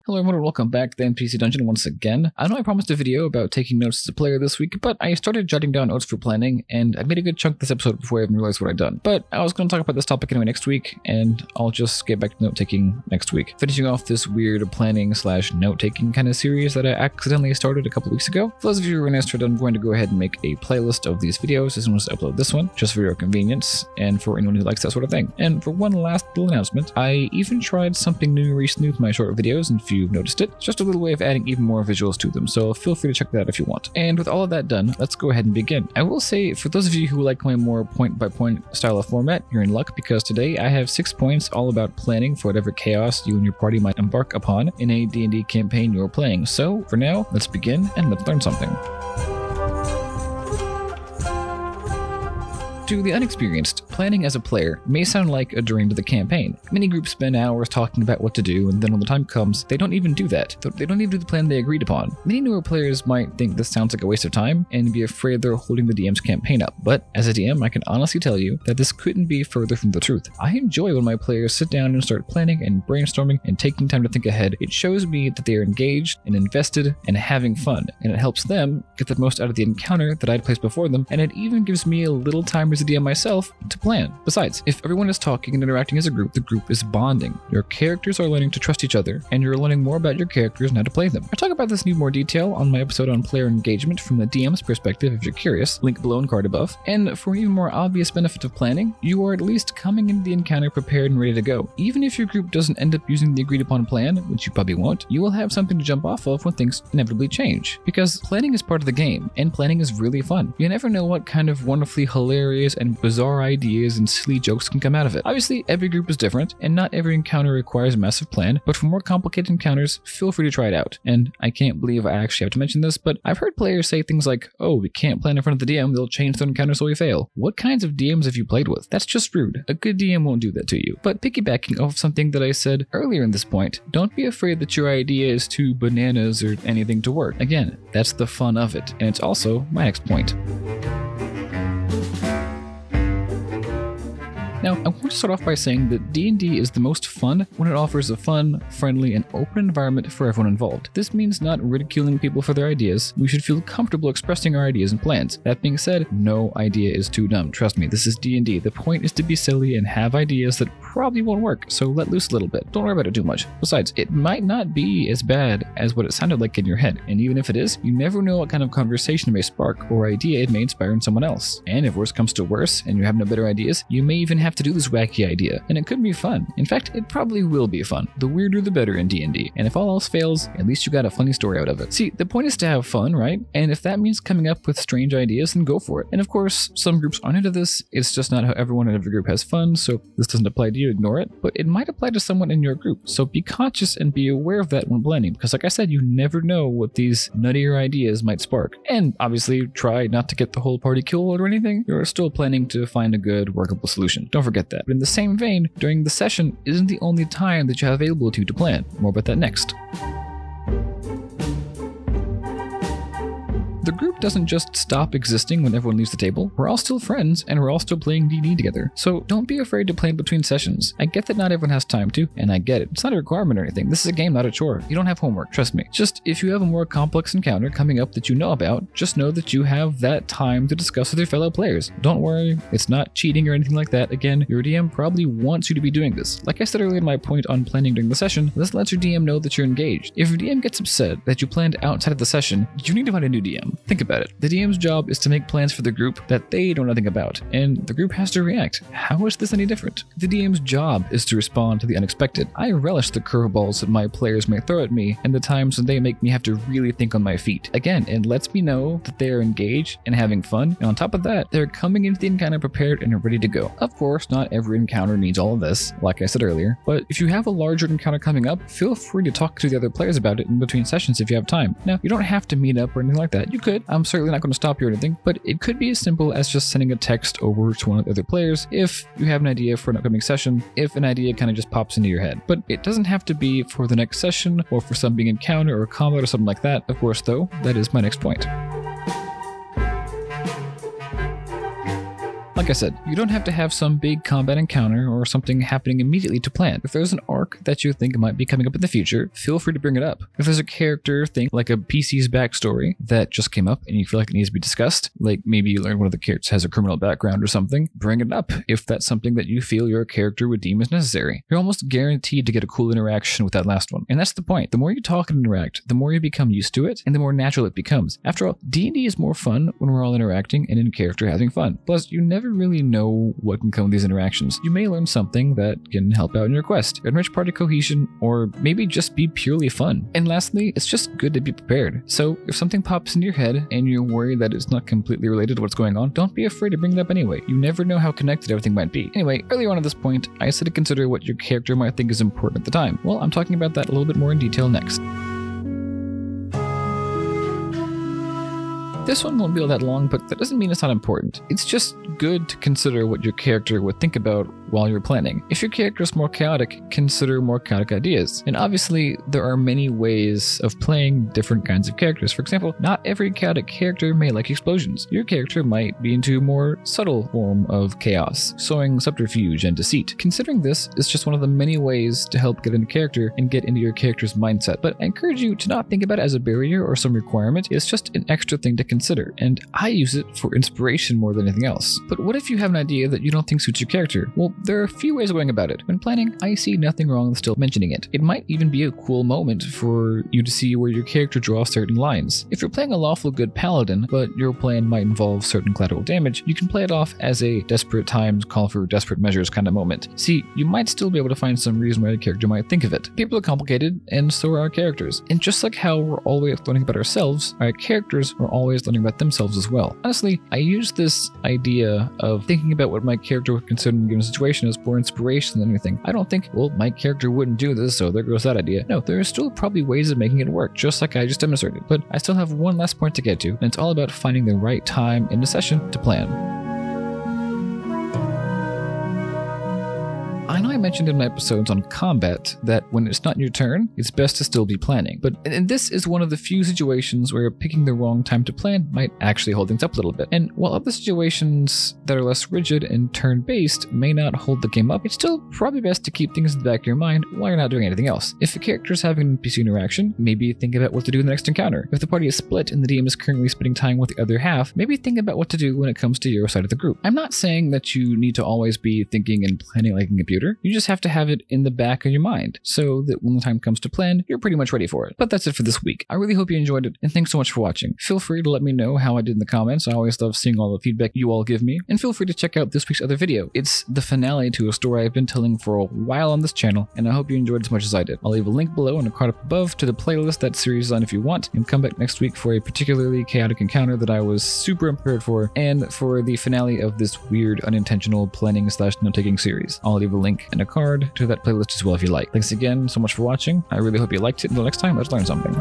Hello everyone, welcome back to the NPC Dungeon once again. I know I promised a video about taking notes as a player this week, but I started jotting down notes for planning, and I made a good chunk this episode before I even realized what I'd done. But I was going to talk about this topic anyway next week, and I'll just get back to note-taking next week. Finishing off this weird planning/note-taking kind of series that I accidentally started a couple weeks ago. For those of you who are interested, I'm going to go ahead and make a playlist of these videos as soon as I upload this one, just for your convenience, and for anyone who likes that sort of thing. And for one last little announcement, I even tried something new recently with my short videos, and if you've noticed it, just a little way of adding even more visuals to them, so feel free to check that out if you want. And with all of that done, let's go ahead and begin. I will say, for those of you who like my more point-by-point style of format, you're in luck, because today I have 6 points all about planning for whatever chaos you and your party might embark upon in a D&D campaign you're playing. So, for now, let's begin and let's learn something. To the unexperienced, planning as a player may sound like a drain to the campaign. Many groups spend hours talking about what to do, and then when the time comes, they don't even do that. They don't even do the plan they agreed upon. Many newer players might think this sounds like a waste of time and be afraid they're holding the DM's campaign up, but as a DM, I can honestly tell you that this couldn't be further from the truth. I enjoy when my players sit down and start planning and brainstorming and taking time to think ahead. It shows me that they are engaged and invested and having fun, and it helps them get the most out of the encounter that I'd placed before them, and it even gives me a little time as a DM myself to plan. Besides, if everyone is talking and interacting as a group, the group is bonding. Your characters are learning to trust each other, and you're learning more about your characters and how to play them. I talk about this in more detail on my episode on player engagement from the DM's perspective if you're curious, link below and card above. And for an even more obvious benefit of planning, you are at least coming into the encounter prepared and ready to go. Even if your group doesn't end up using the agreed upon plan, which you probably won't, you will have something to jump off of when things inevitably change. Because planning is part of the game, and planning is really fun. You never know what kind of wonderfully hilarious and bizarre ideas and silly jokes can come out of it. Obviously, every group is different, and not every encounter requires a massive plan, but for more complicated encounters, feel free to try it out. And I can't believe I actually have to mention this, but I've heard players say things like, oh, we can't plan in front of the DM, they'll change their encounter so we fail. What kinds of DMs have you played with? That's just rude. A good DM won't do that to you. But piggybacking off something that I said earlier in this point, don't be afraid that your idea is too bananas or anything to work. Again, that's the fun of it, and it's also my next point. Now, I want to start off by saying that D&D is the most fun when it offers a fun, friendly, and open environment for everyone involved. This means not ridiculing people for their ideas. We should feel comfortable expressing our ideas and plans. That being said, no idea is too dumb. Trust me, this is D&D. The point is to be silly and have ideas that probably won't work, so let loose a little bit. Don't worry about it too much. Besides, it might not be as bad as what it sounded like in your head, and even if it is, you never know what kind of conversation it may spark or idea it may inspire in someone else. And if worse comes to worse and you have no better ideas, you may even have to do this wacky idea, and it could be fun. In fact, it probably will be fun. The weirder the better in D&D, and if all else fails, at least you got a funny story out of it. See, the point is to have fun, right? And if that means coming up with strange ideas, then go for it. And of course, some groups aren't into this. It's just not how everyone in every group has fun, so if this doesn't apply to you, ignore it. But it might apply to someone in your group, so be conscious and be aware of that when planning, because like I said, you never know what these nuttier ideas might spark. And obviously, try not to get the whole party killed or anything. You're still planning to find a good, workable solution. Don't forget that. But in the same vein, during the session isn't the only time that you have available to you to plan. More about that next. The group doesn't just stop existing when everyone leaves the table. We're all still friends, and we're all still playing D&D together. So don't be afraid to plan between sessions. I get that not everyone has time to, and I get it. It's not a requirement or anything. This is a game, not a chore. You don't have homework, trust me. Just if you have a more complex encounter coming up that you know about, just know that you have that time to discuss with your fellow players. Don't worry, it's not cheating or anything like that. Again, your DM probably wants you to be doing this. Like I said earlier in my point on planning during the session, this lets your DM know that you're engaged. If your DM gets upset that you planned outside of the session, you need to find a new DM. Think about it. The DM's job is to make plans for the group that they know nothing about, and the group has to react. How is this any different? The DM's job is to respond to the unexpected. I relish the curveballs that my players may throw at me and the times when they make me have to really think on my feet. Again, it lets me know that they are engaged and having fun, and on top of that, they're coming into the encounter prepared and ready to go. Of course, not every encounter needs all of this, like I said earlier, but if you have a larger encounter coming up, feel free to talk to the other players about it in between sessions if you have time. Now, you don't have to meet up or anything like that. You could. I'm certainly not going to stop you or anything, but it could be as simple as just sending a text over to one of the other players if you have an idea for an upcoming session, if an idea kind of just pops into your head. But it doesn't have to be for the next session or for some big encounter or combat or something like that. Of course, though, that is my next point. Like I said, you don't have to have some big combat encounter or something happening immediately to plan. If there's an arc that you think might be coming up in the future, feel free to bring it up. If there's a character thing like a PC's backstory that just came up and you feel like it needs to be discussed, like maybe you learn one of the characters has a criminal background or something, bring it up if that's something that you feel your character would deem as necessary. You're almost guaranteed to get a cool interaction with that last one. And that's the point. The more you talk and interact, the more you become used to it and the more natural it becomes. After all, D&D is more fun when we're all interacting and in character having fun. Plus, you never really know what can come of these interactions. You may learn something that can help out in your quest, enrich party cohesion, or maybe just be purely fun. And lastly, it's just good to be prepared. So if something pops into your head and you're worried that it's not completely related to what's going on, don't be afraid to bring it up anyway. You never know how connected everything might be. Anyway, earlier on at this point, I said to consider what your character might think is important at the time. Well, I'm talking about that a little bit more in detail next. This one won't be all that long, but that doesn't mean it's not important. It's just good to consider what your character would think about while you're planning. If your character is more chaotic, consider more chaotic ideas. And obviously, there are many ways of playing different kinds of characters. For example, not every chaotic character may like explosions. Your character might be into a more subtle form of chaos, sowing subterfuge and deceit. Considering this is just one of the many ways to help get into character and get into your character's mindset. But I encourage you to not think about it as a barrier or some requirement. It's just an extra thing to consider, and I use it for inspiration more than anything else. But what if you have an idea that you don't think suits your character? Well, there are a few ways of going about it. When planning, I see nothing wrong with still mentioning it. It might even be a cool moment for you to see where your character draws certain lines. If you're playing a lawful good paladin, but your plan might involve certain collateral damage, you can play it off as a desperate times call for desperate measures kind of moment. See, you might still be able to find some reason why your character might think of it. People are complicated, and so are our characters. And just like how we're always learning about ourselves, our characters are always learning about themselves as well. Honestly, I use this idea of thinking about what my character would consider in a given situation as more inspiration than anything. I don't think, well, my character wouldn't do this, so there goes that idea. No, there are still probably ways of making it work, just like I just demonstrated. But I still have one last point to get to, and it's all about finding the right time in the session to plan. I know I mentioned in my episodes on combat that when it's not your turn, it's best to still be planning. And this is one of the few situations where picking the wrong time to plan might actually hold things up a little bit. And while other situations that are less rigid and turn-based may not hold the game up, it's still probably best to keep things in the back of your mind while you're not doing anything else. If the character is having an NPC interaction, maybe think about what to do in the next encounter. If the party is split and the DM is currently spending time with the other half, maybe think about what to do when it comes to your side of the group. I'm not saying that you need to always be thinking and planning like a computer. You just have to have it in the back of your mind so that when the time comes to plan, you're pretty much ready for it. But that's it for this week. I really hope you enjoyed it, and thanks so much for watching. Feel free to let me know how I did in the comments. I always love seeing all the feedback you all give me. And feel free to check out this week's other video. It's the finale to a story I've been telling for a while on this channel, and I hope you enjoyed as much as I did. I'll leave a link below and a card up above to the playlist that series is on if you want, and come back next week for a particularly chaotic encounter that I was super unprepared for, and for the finale of this weird unintentional planning / note-taking series. I'll leave a link and a card to that playlist as well if you like. Thanks again so much for watching. I really hope you liked it. Until next time, let's learn something.